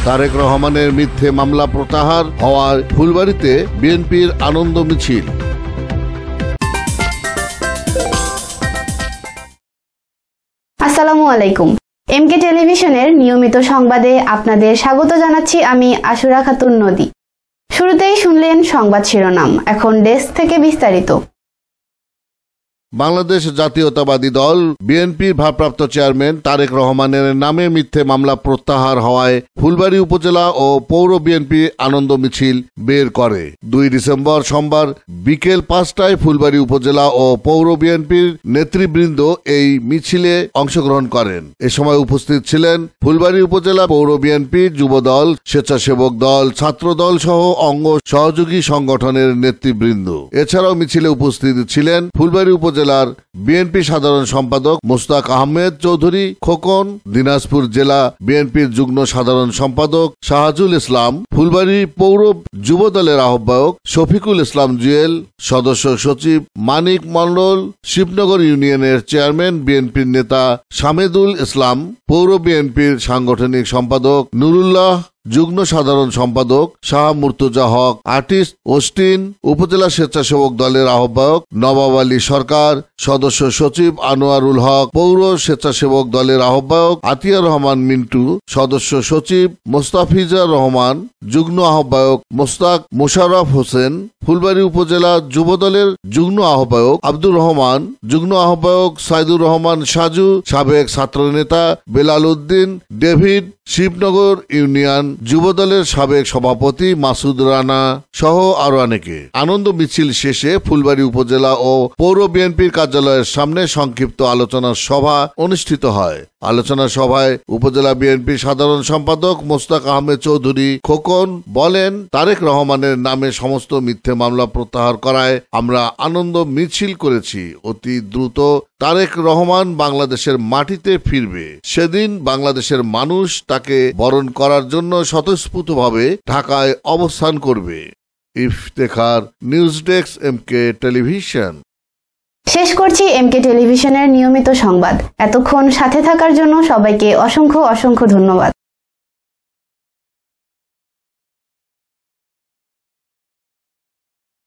তারেক রহমানের মিথ্যে মামলা প্রত্যাহার হওয়ায় ফুলবাড়ীতে বিএনপির আনন্দ মিছিল। আসসালামু আলাইকুম। এমকে টেলিভিশনের নিয়মিত সংবাদে আপনাদের স্বাগত জানাচ্ছি আমি আশুরা খাতুন নদী। শুরুতেই শুনলেন সংবাদ শিরোনাম, এখন ডেস্ক থেকে বিস্তারিত। বাংলাদেশ জাতীয়তাবাদী দল বিএনপির ভারপ্রাপ্ত চেয়ারম্যান তারেক রহমানের নামে মিথ্যে মামলা প্রত্যাহার হওয়ায় ফুলবাড়ী উপজেলা ও পৌর বিএনপি আনন্দ মিছিল বের করে। 2 ডিসেম্বর সোমবার বিকেল 5টায় ফুলবাড়ী উপজেলা ও পৌর বিএনপির নেতৃবৃন্দ এই মিছিলে অংশগ্রহণ করেন। এ সময় উপস্থিত ছিলেন ফুলবাড়ী উপজেলা পৌর বিএনপি, যুবদল, স্বেচ্ছাসেবক দল, ছাত্র দল সহ অঙ্গ সহযোগী সংগঠনের নেতৃবৃন্দ। এছাড়াও মিছিলে উপস্থিত ছিলেন ফুলবাড়ী উপজেলা বিএনপি সাধারণ সম্পাদক মোস্তাক আহমেদ চৌধুরী খোকন, দিনাজপুর জেলা বিএনপির যুগ্ম সাধারণ সম্পাদক শাহজুল ইসলাম, ফুলবাড়ী পৌর যুব দলের আহ্বায়ক শফিকুল ইসলাম জুয়েল, সদস্য সচিব মানিক মণ্ডল, শিবনগর ইউনিয়নের চেয়ারম্যান বিএনপির নেতা সামেদুল ইসলাম, পৌর বিএনপির সাংগঠনিক সম্পাদক নুরুল্লাহ, যুগ্ম সাধারণ সম্পাদক শাহ মুর্তজা হক, আর্টিস্ট অস্টিন, উপজেলা স্বেচ্ছাসেবক দলের আহ্বায়ক নবাব আলী সরকার, সদস্য সচিব আনোয়ারুল হক, পৌর স্বেচ্ছাসেবক দলের আহ্বায়ক আতিয়া রহমান মিন্টু, সদস্য সচিব মোস্তাফিজা রহমান, যুগ্ম আহ্বায়ক মোস্তাক মোশাররফ হোসেন, ফুলবাড়ী উপজেলা যুব দলের যুগ্ম আহ্বায়ক আব্দুর রহমান, যুগ্ম আহ্বায়ক সাইদুর রহমান সাজু, সাবেক ছাত্রনেতা বেলাল উদ্দিন ডেভিড, শিবনগর ইউনিয়ন যুবদলের সাবেক সভাপতি মাসুদ রানা সহ আরো অনেকে। আনন্দ মিছিল শেষে ফুলবাড়ী উপজেলা ও পৌর বিএনপির কার্যালয়ের সামনে সংক্ষিপ্ত আলোচনা সভা অনুষ্ঠিত হয়। আলোচনা সভায় উপজেলা বিএনপির সাধারণ সম্পাদক মোস্তাক আহমেদ চৌধুরী খোকন বলেন, তারেক রহমানের নামে সমস্ত মিথ্যে মামলা প্রত্যাহার করায় আমরা আনন্দ মিছিল করেছি। অতি দ্রুত তারেক রহমান বাংলাদেশের মাটিতে ফিরবে। সেদিন বাংলাদেশের মানুষ তাকে বরণ করার জন্য স্বতঃস্ফূর্তভাবে ঢাকায় অবস্থান করবে। Iftekhar, news desk, MK television. শেষ করছি এমকে টেলিভিশনের নিয়মিত সংবাদ। এতক্ষণ সাথে থাকার জন্য সবাইকে অসংখ্য ধন্যবাদ।